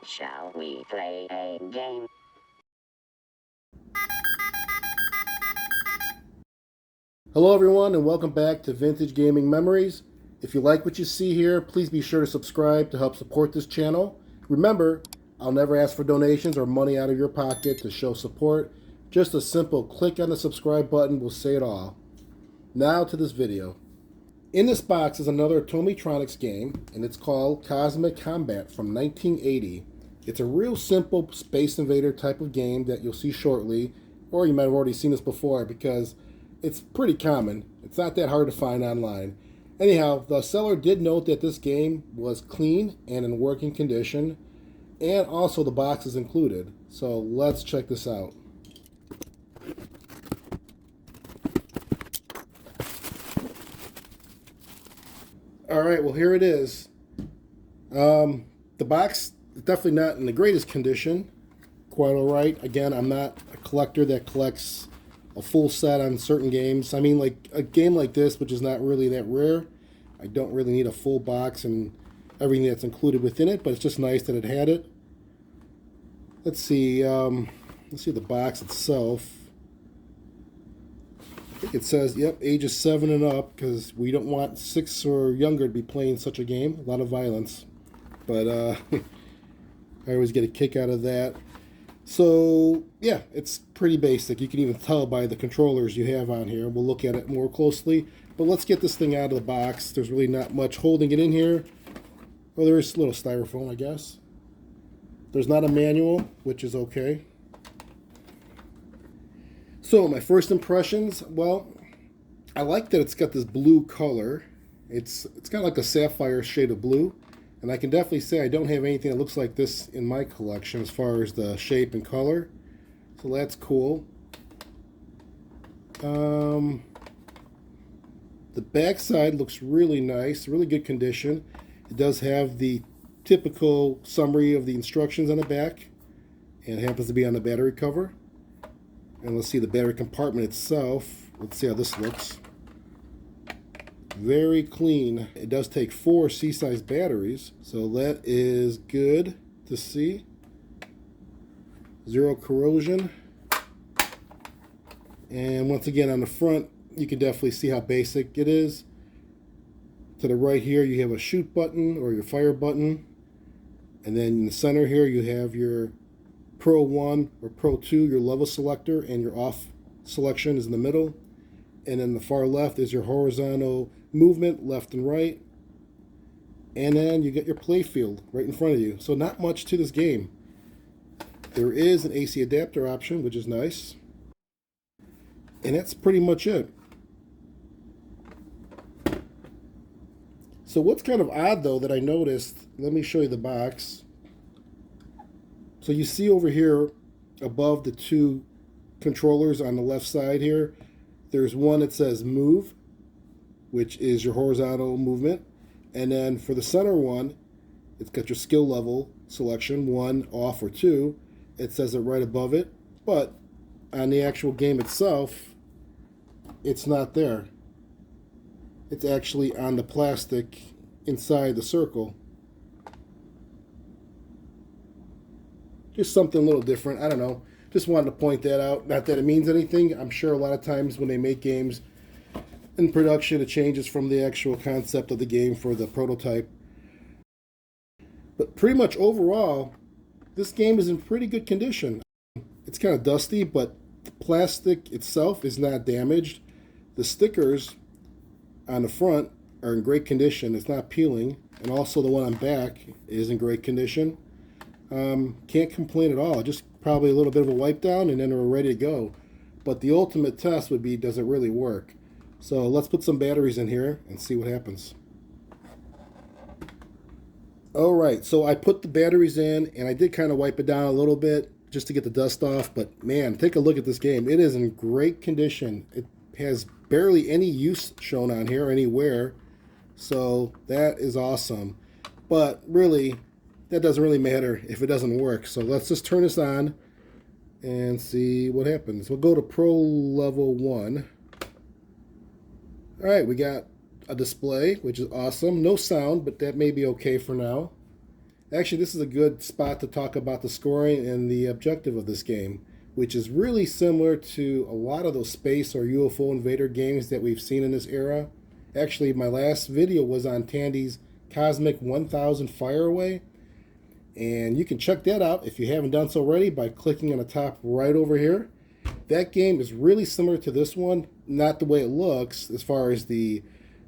Shall we play a game? Hello everyone and welcome back to Vintage Gaming Memories. If you like what you see here, please be sure to subscribe to help support this channel. Remember, I'll never ask for donations or money out of your pocket to show support. Just a simple click on the subscribe button will say it all. Now to this video. In this box is another Tomytronics game, and it's called Cosmic Combat from 1980. It's a real simple Space Invader type of game that you'll see shortly, or you might have already seen this before because it's pretty common. It's not that hard to find online. Anyhow, the seller did note that this game was clean and in working condition, and also the box is included. So let's check this out. Alright, well here it is. The box is definitely not in the greatest condition. Quite alright. Again, I'm not a collector that collects a full set on certain games. I mean, like a game like this, which is not really that rare, I don't really need a full box and everything that's included within it, but it's just nice that it had it. Let's see the box itself. I think it says, yep, ages 7 and up, because we don't want 6 or younger to be playing such a game. A lot of violence. But I always get a kick out of that. So, yeah, it's pretty basic. You can even tell by the controllers you have on here. We'll look at it more closely. But let's get this thing out of the box. There's really not much holding it in here. Well, there is a little styrofoam, I guess. There's not a manual, which is okay. So, my first impressions, well, I like that it's got this blue color. It's got like a sapphire shade of blue. And I can definitely say I don't have anything that looks like this in my collection as far as the shape and color. So that's cool. The back side looks really nice, really good condition. It does have the typical summary of the instructions on the back. And it happens to be on the battery cover. And let's see the battery compartment itself. Let's see how this looks. Very clean. It does take 4 C-size batteries, so that is good to see. Zero corrosion. And once again on the front, you can definitely see how basic it is. To the right here, you have a shoot button or your fire button. And then in the center here, you have your Pro 1 or Pro 2, your level selector, and your off selection is in the middle. And then the far left is your horizontal movement, left and right. And then you get your play field right in front of you. So not much to this game. There is an AC adapter option, which is nice. And that's pretty much it. So what's kind of odd though that I noticed, let me show you the box. So you see over here above the 2 controllers on the left side here, there's one that says move, which is your horizontal movement. And then for the center one, it's got your skill level selection, 1, off, or 2. It says it right above it. But on the actual game itself, it's not there. It's actually on the plastic inside the circle. Just something a little different. I don't know. Just wanted to point that out. Not that it means anything. I'm sure a lot of times when they make games in production, it changes from the actual concept of the game for the prototype. But pretty much overall, this game is in pretty good condition. It's kind of dusty, but the plastic itself is not damaged. The stickers on the front are in great condition. It's not peeling. And also the one on back is in great condition. Can't complain at all. Just probably a little bit of a wipe down and then we're ready to go. But the ultimate test would be, does it really work? So let's put some batteries in here and see what happens. Alright, so I put the batteries in and I did kind of wipe it down a little bit just to get the dust off. But man, take a look at this game. It is in great condition. It has barely any use shown on here, any wear. So that is awesome. But really, that doesn't really matter if it doesn't work. So let's just turn this on and see what happens. We'll go to Pro Level 1. Alright, we got a display, which is awesome. No sound, but that may be okay for now. Actually, this is a good spot to talk about the scoring and the objective of this game, which is really similar to a lot of those space or UFO invader games that we've seen in this era. Actually, my last video was on Tandy's Cosmic 1000 Fireaway, and you can check that out if you haven't done so already by clicking on the top right over here. That game is really similar to this one, not the way it looks as far as the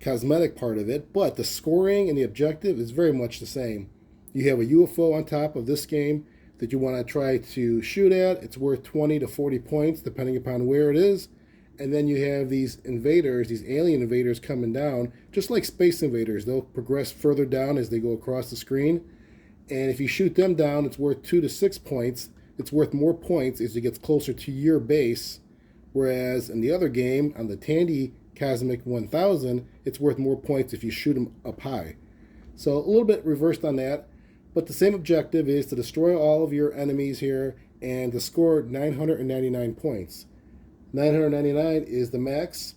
cosmetic part of it, but the scoring and the objective is very much the same. You have a UFO on top of this game that you want to try to shoot at. It's worth 20 to 40 points depending upon where it is. And then you have these invaders, these alien invaders coming down, just like Space Invaders. They'll progress further down as they go across the screen. And if you shoot them down, it's worth 2 to 6 points. It's worth more points as it gets closer to your base. Whereas in the other game, on the Tandy Cosmic 1000, it's worth more points if you shoot them up high. So a little bit reversed on that. But the same objective is to destroy all of your enemies here and to score 999 points. 999 is the max,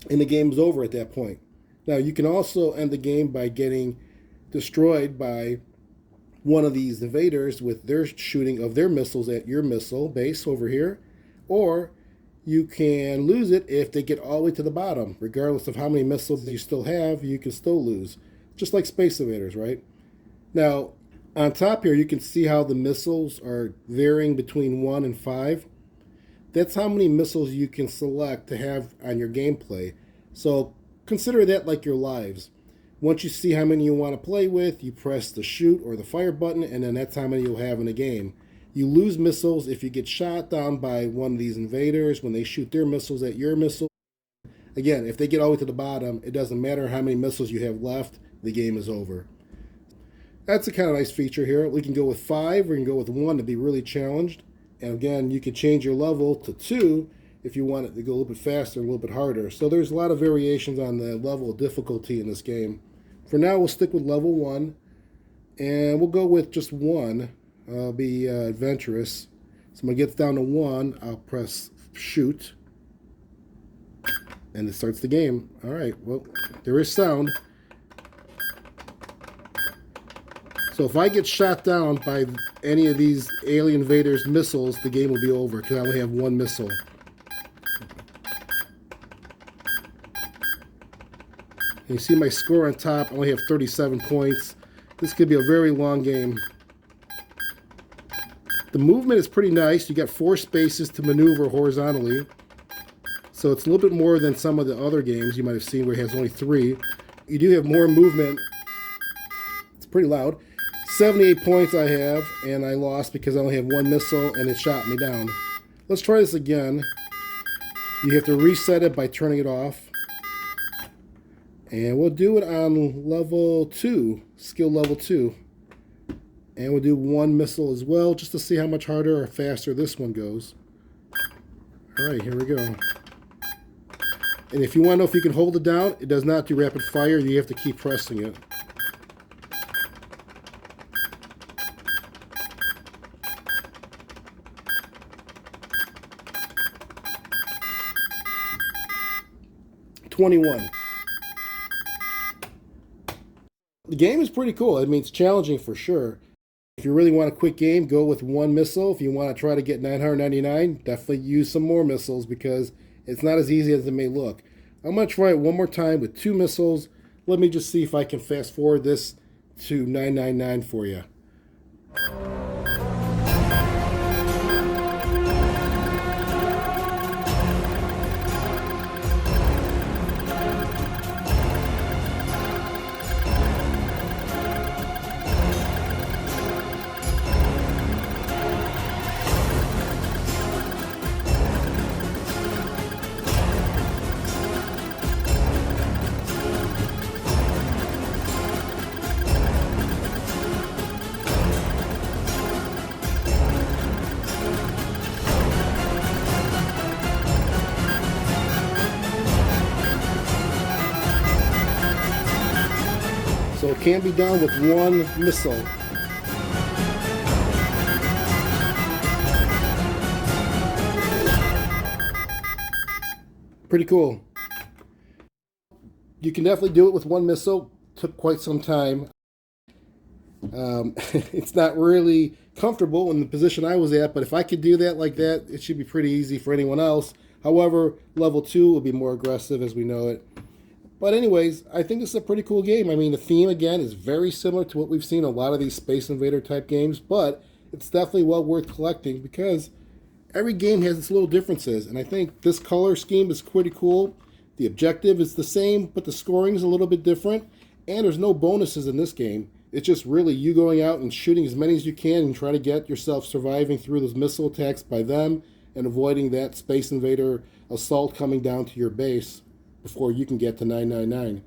and the game's over at that point. Now, you can also end the game by getting destroyed by one of these invaders with their shooting of their missiles at your missile base over here, or you can lose it if they get all the way to the bottom. Regardless of how many missiles you still have, you can still lose. Just like Space Invaders, right? Now, on top here, you can see how the missiles are varying between 1 and 5. That's how many missiles you can select to have on your gameplay. So consider that like your lives. Once you see how many you want to play with, you press the shoot or the fire button, and then that's how many you'll have in a game. You lose missiles if you get shot down by one of these invaders when they shoot their missiles at your missile. Again, if they get all the way to the bottom, it doesn't matter how many missiles you have left, the game is over. That's a kind of nice feature here. We can go with 5, or we can go with 1 to be really challenged. And again, you can change your level to 2 if you want it to go a little bit faster, a little bit harder. So there's a lot of variations on the level of difficulty in this game. For now, we'll stick with level 1, and we'll go with just 1. I'll be adventurous. So when it gets down to 1, I'll press shoot, and it starts the game. All right, well, there is sound. So if I get shot down by any of these alien invaders' missiles, the game will be over because I only have 1 missile. And you see my score on top, I only have 37 points. This could be a very long game. The movement is pretty nice. You got 4 spaces to maneuver horizontally. So it's a little bit more than some of the other games you might have seen where it has only 3. You do have more movement. It's pretty loud. 78 points I have, and I lost because I only have 1 missile and it shot me down. Let's try this again. You have to reset it by turning it off. And we'll do it on level 2, skill level 2. And we'll do 1 missile as well, just to see how much harder or faster this one goes. Alright, here we go. And if you want to know if you can hold it down, it does not do rapid fire. You have to keep pressing it. .21. The game is pretty cool. I mean, it's challenging for sure. If you really want a quick game, go with 1 missile. If you want to try to get 999, definitely use some more missiles because it's not as easy as it may look. I'm going to try it one more time with 2 missiles. Let me just see if I can fast forward this to 999 for you. So it can be done with 1 missile. Pretty cool. You can definitely do it with 1 missile. Took quite some time. It's not really comfortable in the position I was at, but if I could do that like that, it should be pretty easy for anyone else. However, level 2 will be more aggressive as we know it. But anyways, I think this is a pretty cool game. I mean, the theme, again, is very similar to what we've seen in a lot of these Space Invader type games, but it's definitely well worth collecting because every game has its little differences, and I think this color scheme is pretty cool. The objective is the same, but the scoring is a little bit different, and there's no bonuses in this game. It's just really you going out and shooting as many as you can and try to get yourself surviving through those missile attacks by them and avoiding that Space Invader assault coming down to your base before you can get to 999.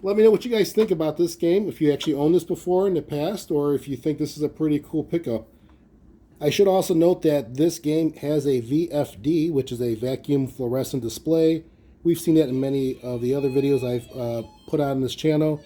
Let me know what you guys think about this game, if you actually owned this before in the past, or if you think this is a pretty cool pickup. I should also note that this game has a VFD, which is a vacuum fluorescent display. We've seen that in many of the other videos I've put on this channel.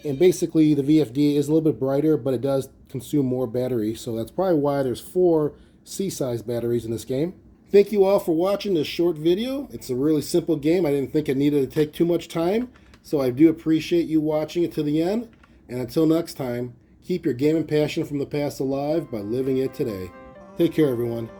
And basically the VFD is a little bit brighter, but it does consume more battery. So that's probably why there's 4 C-size batteries in this game. Thank you all for watching this short video. It's a really simple game. I didn't think it needed to take too much time. So I do appreciate you watching it to the end. And until next time, keep your gaming passion from the past alive by living it today. Take care, everyone.